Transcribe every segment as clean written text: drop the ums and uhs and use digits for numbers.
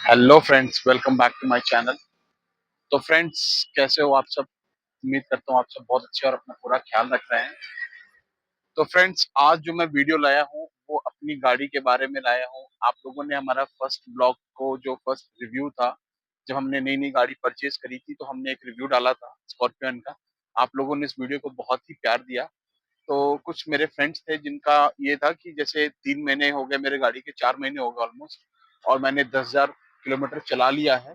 Hello friends, welcome back to my channel. तो friends, कैसे हो आप सब? उम्मीद करता हूँ आप सब बहुत अच्छे और अपना पूरा ख्याल रख रहे हैं। तो फ्रेंड्स, आज जो मैं वीडियो लाया हूँ वो अपनी गाड़ी के बारे में लाया हूँ। आप लोगों ने हमारा फर्स्ट ब्लॉग को जो फर्स्ट रिव्यू था, जब हमने नई नई गाड़ी परचेज करी थी तो हमने एक रिव्यू डाला था स्कॉर्पियन का। आप लोगों ने इस वीडियो को बहुत ही प्यार दिया। तो कुछ मेरे फ्रेंड्स थे जिनका ये था कि जैसे 3 महीने हो गए मेरे गाड़ी के, 4 महीने हो गए ऑलमोस्ट, और मैंने 10,000 किलोमीटर चला लिया है।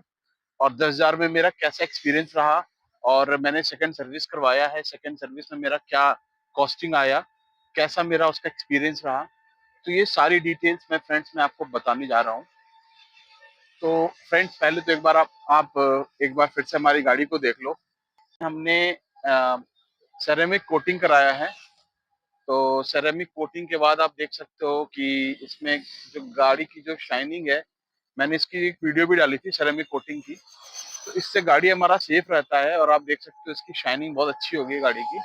और 10,000 में मेरा कैसा एक्सपीरियंस रहा, और मैंने सेकंड सर्विस करवाया है, सेकंड सर्विस में मेरा क्या कॉस्टिंग आया, कैसा मेरा उसका एक्सपीरियंस रहा। तो ये सारी डिटेल्स मैं आपको बताने जा रहा हूँ। तो फ्रेंड्स, पहले तो एक बार आप एक बार फिर से हमारी गाड़ी को देख लो। हमने सेरेमिक कोटिंग कराया है। तो सेरेमिक कोटिंग के बाद आप देख सकते हो कि इसमें जो गाड़ी की जो शाइनिंग है, मैंने इसकी एक वीडियो भी डाली थी सेरेमिक कोटिंग की। तो इससे गाड़ी हमारा सेफ रहता है, और आप देख सकते हो इसकी शाइनिंग बहुत अच्छी होगी गाड़ी की।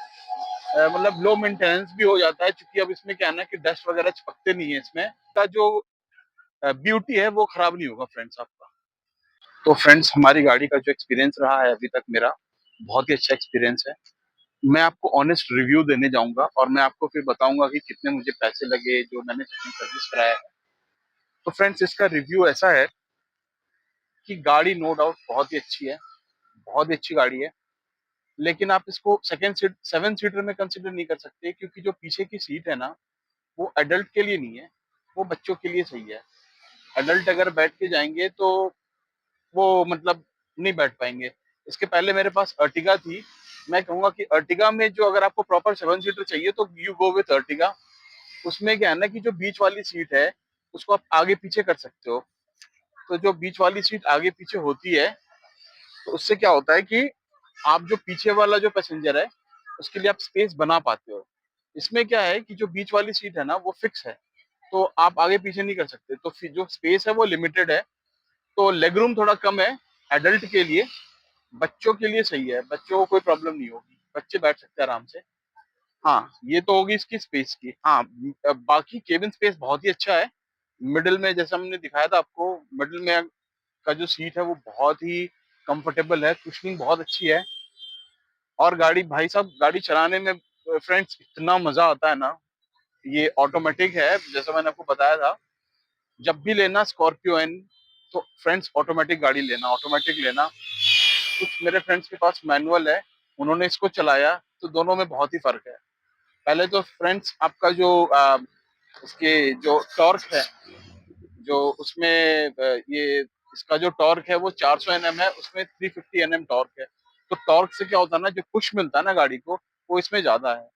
मतलब लो मेंटेनेंस भी हो जाता है, क्योंकि अब इसमें क्या है ना कि डस्ट वगैरह चिपकते नहीं है इसमें। का जो ब्यूटी है वो खराब नहीं होगा फ्रेंड्स आपका। तो फ्रेंड्स, हमारी गाड़ी का जो एक्सपीरियंस रहा है अभी तक, मेरा बहुत ही अच्छा एक्सपीरियंस है। मैं आपको ऑनेस्ट रिव्यू देने जाऊंगा और मैं आपको फिर बताऊंगा कि कितने मुझे पैसे लगे जो मैंने सेकंड सर्विस कराया है। तो फ्रेंड्स, इसका रिव्यू ऐसा है कि गाड़ी नो डाउट बहुत ही अच्छी है, बहुत ही अच्छी गाड़ी है। लेकिन आप इसको सेकंड सीट 7 सीटर में कंसिडर नहीं कर सकते, क्योंकि जो पीछे की सीट है ना, वो एडल्ट के लिए नहीं है, वो बच्चों के लिए सही है। एडल्ट अगर बैठ के जाएंगे तो वो मतलब नहीं बैठ पाएंगे। इसके पहले मेरे पास अर्टिगा थी। मैं कहूंगा कि अर्टिगा में जो अगर आपको प्रॉपर 7 सीटर चाहिए तो यू गो विथ अर्टिगा। उसमें क्या है ना कि जो बीच वाली सीट है उसको आप आगे पीछे कर सकते हो। तो जो बीच वाली सीट आगे पीछे होती है, तो उससे क्या होता है कि आप जो पीछे वाला जो पैसेंजर है उसके लिए आप स्पेस बना पाते हो। इसमें क्या है कि जो बीच वाली सीट है ना वो फिक्स है, तो आप आगे पीछे नहीं कर सकते, तो फिर जो स्पेस है वो लिमिटेड है। तो लेग रूम थोड़ा कम है एडल्ट के लिए। बच्चों के लिए सही है, बच्चों को कोई प्रॉब्लम नहीं होगी, बच्चे बैठ सकते हैं आराम से। हाँ, ये तो होगी इसकी स्पेस की। हाँ, बाकी केबिन स्पेस बहुत ही अच्छा है। मिडिल में जैसा हमने दिखाया था आपको, मिडिल में का जो सीट है वो बहुत ही कंफर्टेबल है, कुशनिंग बहुत अच्छी है। और गाड़ी, भाई साहब, गाड़ी चलाने में फ्रेंड्स इतना मजा आता है ना। ये ऑटोमेटिक है जैसा मैंने आपको बताया था। जब भी लेना स्कॉर्पियो एन, तो फ्रेंड्स ऑटोमेटिक गाड़ी लेना, ऑटोमेटिक लेना। कुछ मेरे फ्रेंड्स के पास मैनुअल है, उन्होंने इसको चलाया तो दोनों में बहुत ही फर्क है। पहले तो फ्रेंड्स आपका जो इसके जो टॉर्क है, जो उसमें ये इसका जो टॉर्क है वो 400 एनएम है, उसमें 350 एनएम टॉर्क है। तो टॉर्क से क्या होता है ना, जो पुश मिलता है ना गाड़ी को, वो इसमें ज्यादा है।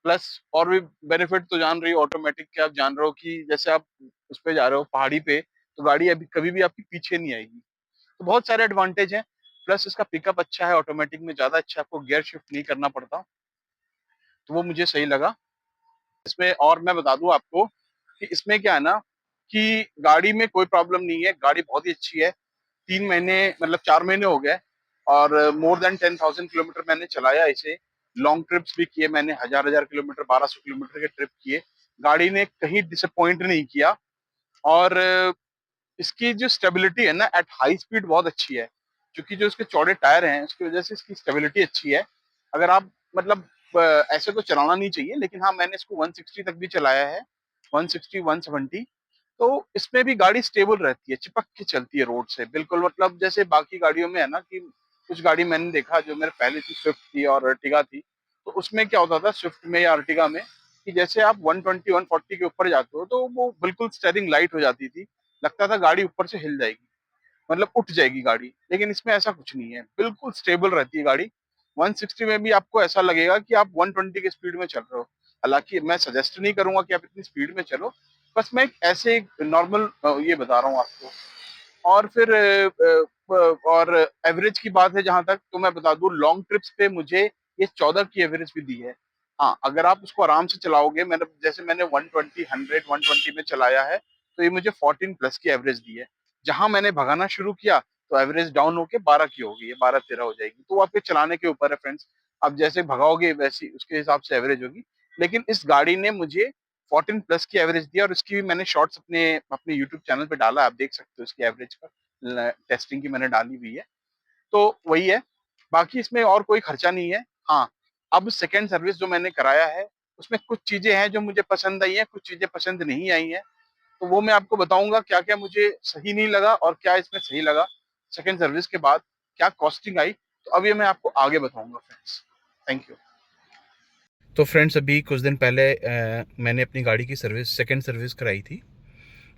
प्लस और भी बेनिफिट तो जान रही हो ऑटोमेटिक के, आप जान रहे हो कि जैसे आप उस पे जा रहे हो पहाड़ी पे, तो गाड़ी अभी कभी भी आपकी पीछे नहीं आएगी। तो बहुत सारे एडवांटेज हैं। प्लस इसका पिकअप अच्छा है, ऑटोमेटिक में ज्यादा अच्छा है, आपको गियर शिफ्ट नहीं करना पड़ता, तो वो मुझे सही लगा इसमें। और मैं बता दूं आपको कि इसमें क्या है ना कि गाड़ी में कोई प्रॉब्लम नहीं है, गाड़ी बहुत ही अच्छी है। 3 महीने मतलब 4 महीने हो गए, और मोर देन 10,000 किलोमीटर मैंने चलाया इसे। लॉन्ग ट्रिप्स भी किए मैंने, 1,000 किलोमीटर, 1,200 किलोमीटर के ट्रिप किए। गाड़ी ने कहीं डिसअपॉइंट नहीं किया। और इसकी जो स्टेबिलिटी है ना एट हाई स्पीड बहुत अच्छी है, क्योंकि जो इसके चौड़े टायर हैं उसकी वजह से इसकी स्टेबिलिटी अच्छी है। अगर आप मतलब ऐसे तो चलाना नहीं चाहिए, लेकिन हाँ, मैंने इसको 160 तक भी चलाया है, 160 170। तो इसमें भी गाड़ी स्टेबल रहती है, चिपक के चलती है रोड से बिल्कुल। मतलब जैसे बाकी गाड़ियों में है ना कि कुछ गाड़ी मैंने देखा जो मेरे पहले थी, स्विफ्ट थी और अर्टिगा थी, तो उसमें क्या होता था स्विफ्ट में या अर्टिगा में कि जैसे आप 120 140 के ऊपर जाते हो तो वो बिल्कुल स्टेयरिंग लाइट हो जाती थी, लगता था गाड़ी ऊपर से हिल जाएगी, मतलब उठ जाएगी गाड़ी। लेकिन इसमें ऐसा कुछ नहीं है, बिल्कुल स्टेबल रहती है गाड़ी। 160 में भी आपको ऐसा लगेगा कि आप 120 की स्पीड में चल रहे हो। हालांकि मैं सजेस्ट नहीं करूंगा कि आप इतनी स्पीड में चलो, बस मैं एक ऐसे नॉर्मल ये बता रहा हूँ आपको। और फिर और एवरेज की बात है जहां तक, तो मैं बता दूं लॉन्ग ट्रिप्स पे मुझे ये 14 की एवरेज भी दी है। हाँ, अगर आप उसको आराम से चलाओगे, मैंने जैसे मैंने 120 100 120 में चलाया है, तो ये मुझे 14 प्लस की एवरेज दी है। जहां मैंने भगाना शुरू किया तो एवरेज डाउन होके 12 की होगी, ये 12 13 हो जाएगी। तो वो आपके चलाने के ऊपर है फ्रेंड्स, आप जैसे भगाओगे वैसी उसके हिसाब से एवरेज होगी। लेकिन इस गाड़ी ने मुझे 14 प्लस की एवरेज दी और उसकी भी मैंने शॉर्ट्स अपने अपने यूट्यूब चैनल पे डाला, आप देख सकते हो उसकी एवरेज का, टेस्टिंग की मैंने डाली हुई है। तो वही है, बाकी इसमें और कोई खर्चा नहीं है। हाँ, अब सेकंड सर्विस जो मैंने कराया है उसमें कुछ चीजें हैं जो मुझे पसंद आई हैं, कुछ चीजें पसंद नहीं आई हैं, तो वो मैं आपको बताऊंगा क्या क्या मुझे सही नहीं लगा और क्या इसमें सही लगा सेकंड सर्विस के बाद, क्या कॉस्टिंग आई, तो अब ये मैं आपको आगे बताऊंगा फ्रेंड्स। Thank you. तो फ्रेंड्स अभी कुछ दिन पहले मैंने अपनी गाड़ी की सर्विस सेकंड सर्विस कराई थी।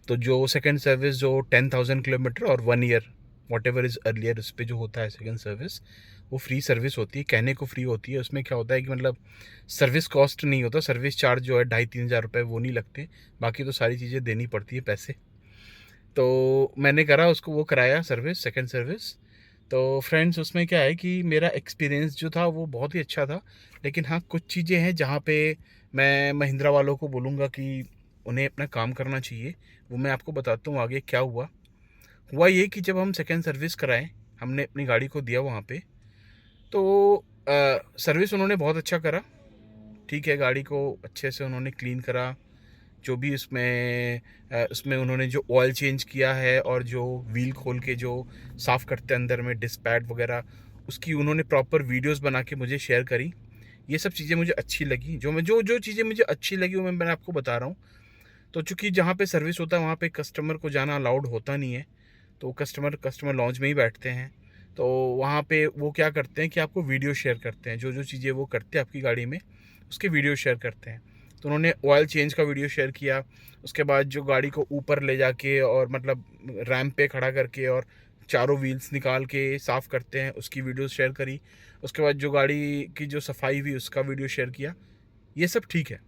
तो जो सेकंड सर्विस जो 10,000 किलोमीटर और 1 year what ever is earlier, उस पर जो होता है सेकंड सर्विस, वो फ्री सर्विस होती है, कहने को फ्री होती है। उसमें क्या होता है कि मतलब सर्विस कॉस्ट नहीं होता, सर्विस चार्ज जो है 2,500-3,000 रुपये वो नहीं लगते, बाकी तो सारी चीज़ें देनी पड़ती है पैसे। तो मैंने करा उसको, वो कराया सर्विस सेकंड सर्विस। तो फ्रेंड्स उसमें क्या है कि मेरा एक्सपीरियंस जो था वो बहुत ही अच्छा था, लेकिन हाँ कुछ चीज़ें हैं जहाँ पे मैं महिंद्रा वालों को बोलूँगा कि उन्हें अपना काम करना चाहिए। वो मैं आपको बताता हूँ आगे क्या हुआ। हुआ ये कि जब हम सेकंड सर्विस कराएं, हमने अपनी गाड़ी को दिया वहाँ पे, तो सर्विस उन्होंने बहुत अच्छा करा। ठीक है, गाड़ी को अच्छे से उन्होंने क्लीन करा, जो भी उसमें उन्होंने जो ऑयल चेंज किया है और जो व्हील खोल के जो साफ़ करते हैं अंदर में डिस्क पैड वगैरह, उसकी उन्होंने प्रॉपर वीडियोस बना के मुझे शेयर करी। ये सब चीज़ें मुझे अच्छी लगी, जो चीज़ें मुझे अच्छी लगी वो मैं आपको बता रहा हूँ। तो चूंकि जहाँ पे सर्विस होता है वहाँ पे कस्टमर को जाना अलाउड होता नहीं है, तो कस्टमर लॉन्च में ही बैठते हैं। तो वहाँ पे वो क्या करते हैं कि आपको वीडियो शेयर करते हैं, जो जो चीज़ें वो करते हैं आपकी गाड़ी में उसके वीडियो शेयर करते हैं। तो उन्होंने ऑयल चेंज का वीडियो शेयर किया, उसके बाद जो गाड़ी को ऊपर ले जाके और मतलब रैंप पे खड़ा करके और चारों व्हील्स निकाल के साफ़ करते हैं उसकी वीडियो शेयर करी। उसके बाद जो गाड़ी की जो सफाई हुई उसका वीडियो शेयर किया। ये सब ठीक है,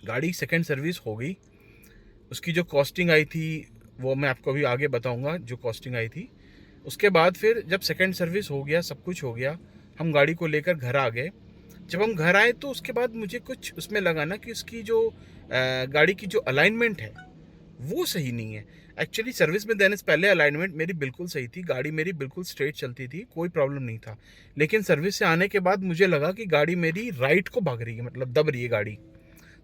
गाड़ी सेकेंड सर्विस हो गई। उसकी जो कॉस्टिंग आई थी वो मैं आपको अभी आगे बताऊंगा जो कॉस्टिंग आई थी। उसके बाद फिर जब सेकंड सर्विस हो गया, सब कुछ हो गया, हम गाड़ी को लेकर घर आ गए। जब हम घर आए तो उसके बाद मुझे कुछ उसमें लगा ना कि उसकी जो गाड़ी की जो अलाइनमेंट है वो सही नहीं है। एक्चुअली सर्विस में देने से पहले अलाइनमेंट मेरी बिल्कुल सही थी, गाड़ी मेरी बिल्कुल स्ट्रेट चलती थी, कोई प्रॉब्लम नहीं था। लेकिन सर्विस से आने के बाद मुझे लगा कि गाड़ी मेरी राइट को भाग रही है, मतलब दब रही है गाड़ी।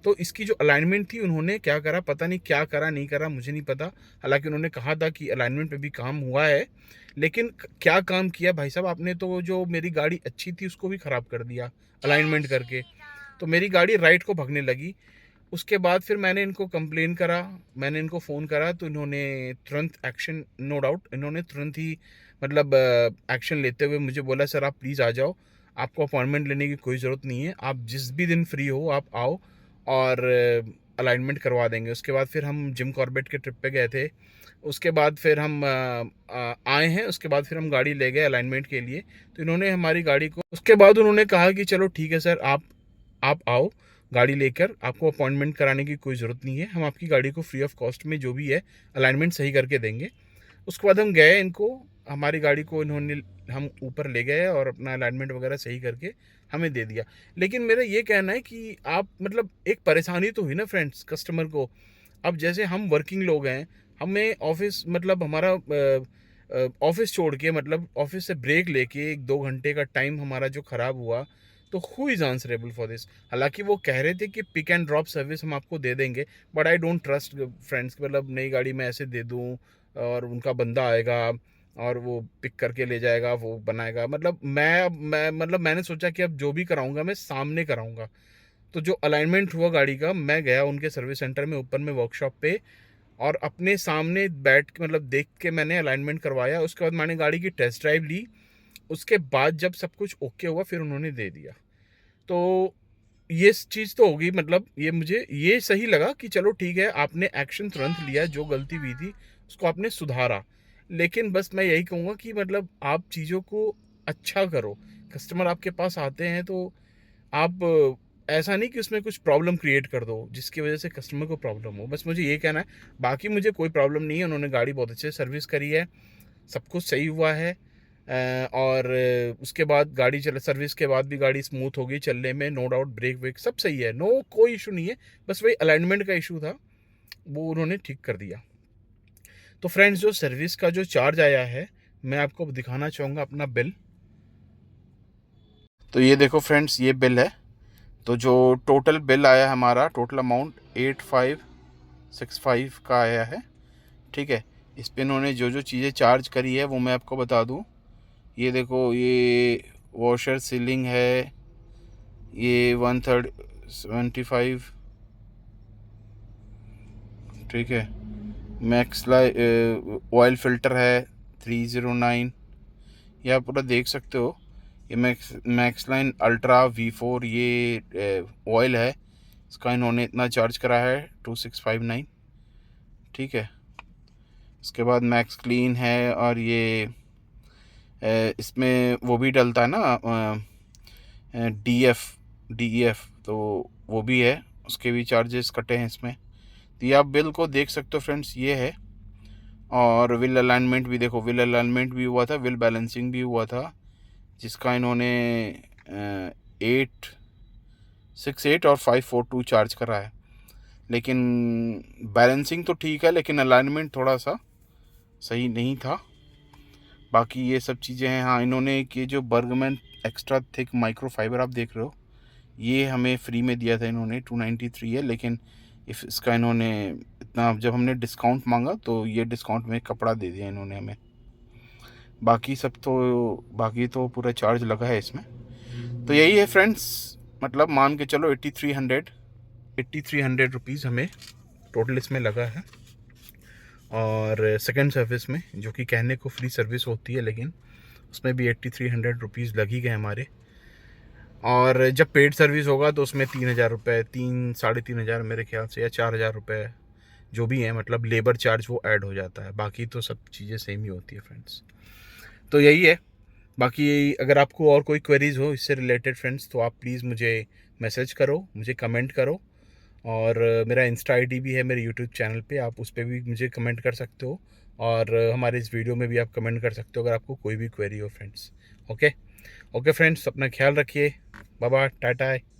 तो इसकी जो अलाइनमेंट थी उन्होंने क्या करा, पता नहीं क्या करा नहीं करा मुझे नहीं पता। हालांकि उन्होंने कहा था कि अलाइनमेंट पे भी काम हुआ है, लेकिन क्या काम किया भाई साहब आपने, तो जो मेरी गाड़ी अच्छी थी उसको भी ख़राब कर दिया अलाइनमेंट करके। तो मेरी गाड़ी राइट को भगने लगी। उसके बाद फिर मैंने इनको कंप्लेन करा, मैंने इनको फ़ोन करा, तो इन्होंने तुरंत एक्शन, नो डाउट इन्होंने तुरंत ही मतलब एक्शन लेते हुए मुझे बोला सर आप प्लीज़ आ जाओ, आपको अपॉइंटमेंट लेने की कोई ज़रूरत नहीं है, आप जिस भी दिन फ्री हो आप आओ और अलाइनमेंट करवा देंगे। उसके बाद फिर हम जिम कॉर्बेट के ट्रिप पे गए थे। उसके बाद फिर हम आए हैं, उसके बाद फिर हम गाड़ी ले गए अलाइनमेंट के लिए। तो इन्होंने हमारी गाड़ी को, उसके बाद उन्होंने कहा कि चलो ठीक है सर, आप आओ गाड़ी लेकर, आपको अपॉइंटमेंट कराने की कोई ज़रूरत नहीं है, हम आपकी गाड़ी को फ्री ऑफ कॉस्ट में जो भी है अलाइनमेंट सही करके देंगे। उसके बाद हम गए, इनको हमारी गाड़ी को इन्होंने, हम ऊपर ले गए और अपना अलाइनमेंट वगैरह सही करके हमें दे दिया। लेकिन मेरा ये कहना है कि आप मतलब एक परेशानी तो हुई ना फ्रेंड्स कस्टमर को। अब जैसे हम वर्किंग लोग हैं, हमें ऑफिस मतलब हमारा ऑफिस छोड़ के मतलब ऑफिस से ब्रेक लेके 1-2 घंटे का टाइम हमारा जो ख़राब हुआ, तो who is answerable for this. हालांकि वो कह रहे थे कि पिक एंड ड्रॉप सर्विस हम आपको दे देंगे, but I don't trust friends, मतलब नई गाड़ी में ऐसे दे दूँ और उनका बंदा आएगा और वो पिक करके ले जाएगा, वो बनाएगा, मतलब मैं मतलब मैंने सोचा कि अब जो भी कराऊंगा मैं सामने कराऊंगा। तो जो अलाइनमेंट हुआ गाड़ी का, मैं गया उनके सर्विस सेंटर में ऊपर में वर्कशॉप पे और अपने सामने बैठ के मतलब देख के मैंने अलाइनमेंट करवाया। उसके बाद मैंने गाड़ी की टेस्ट ड्राइव ली। उसके बाद जब सब कुछ ओके हुआ फिर उन्होंने दे दिया। तो ये चीज़ तो होगी, मतलब ये मुझे ये सही लगा कि चलो ठीक है, आपने एक्शन तुरंत लिया, जो गलती हुई थी उसको आपने सुधारा। लेकिन बस मैं यही कहूँगा कि मतलब आप चीज़ों को अच्छा करो। कस्टमर आपके पास आते हैं तो आप ऐसा नहीं कि उसमें कुछ प्रॉब्लम क्रिएट कर दो जिसकी वजह से कस्टमर को प्रॉब्लम हो, बस मुझे ये कहना है। बाकी मुझे कोई प्रॉब्लम नहीं है, उन्होंने गाड़ी बहुत अच्छे से सर्विस करी है, सब कुछ सही हुआ है। और उसके बाद गाड़ी चल सर्विस के बाद भी गाड़ी स्मूथ हो गई चलने में, नो डाउट ब्रेक वेक सब सही है, नो कोई इशू नहीं है। बस वही अलाइनमेंट का इशू था, वो उन्होंने ठीक कर दिया। तो फ्रेंड्स जो सर्विस का जो चार्ज आया है मैं आपको दिखाना चाहूँगा अपना बिल। तो ये देखो फ्रेंड्स, ये बिल है। तो जो टोटल बिल आया हमारा, टोटल अमाउंट 8565 का आया है। ठीक है, इस पे इन्होंने जो जो चीज़ें चार्ज करी है वो मैं आपको बता दूं। ये देखो, ये वॉशर सीलिंग है, ये 175। ठीक है, मैक्स ऑयल फिल्टर है 309। ये आप पूरा देख सकते हो। ये मैक्स लाइन अल्ट्रा V4 ये ऑयल है, इसका इन्होंने इतना चार्ज करा है 2659। ठीक है, इसके बाद मैक्स क्लीन है, और ये इसमें वो भी डलता है ना, DEF, तो वो भी है, उसके भी चार्जेस कटे हैं इसमें। तो ये आप बिल को देख सकते हो फ्रेंड्स, ये है। और व्हील अलाइनमेंट भी देखो, व्हील अलाइनमेंट भी हुआ था, व्हील बैलेंसिंग भी हुआ था, जिसका इन्होंने 868 और 542 चार्ज करा है। लेकिन बैलेंसिंग तो ठीक है, लेकिन अलाइनमेंट थोड़ा सा सही नहीं था। बाकी ये सब चीज़ें हैं। हाँ, इन्होंने ये जो Burgman extra thick micro fibre आप देख रहे हो, ये हमें फ्री में दिया था इन्होंने, 293 है। लेकिन इफ इसका इन्होंने इतना, जब हमने डिस्काउंट मांगा तो ये डिस्काउंट में कपड़ा दे दिया इन्होंने हमें। बाकी तो पूरा चार्ज लगा है इसमें। तो यही है फ्रेंड्स, मतलब मान के चलो 8300 रुपीज़ हमें टोटल इसमें लगा है। और सेकंड सर्विस में, जो कि कहने को फ्री सर्विस होती है, लेकिन उसमें भी 8300 रुपीज़ लग ही गए हमारे। और जब पेड सर्विस होगा तो उसमें 3000 रुपये, 3-3.5 हज़ार मेरे ख्याल से, या 4000 रुपये जो भी है, मतलब लेबर चार्ज वो ऐड हो जाता है। बाकी तो सब चीज़ें सेम ही होती है फ्रेंड्स। तो यही है। बाकी अगर आपको और कोई क्वेरीज़ हो इससे रिलेटेड फ्रेंड्स, तो आप प्लीज़ मुझे मैसेज करो, मुझे कमेंट करो। और मेरा इंस्टा आईडी भी है मेरे यूट्यूब चैनल पे, आप उस पर भी मुझे कमेंट कर सकते हो। और हमारे इस वीडियो में भी आप कमेंट कर सकते हो अगर आपको कोई भी क्वेरी हो फ्रेंड्स। ओके ओके फ्रेंड्स, अपना ख्याल रखिए। Bye bye, Tata.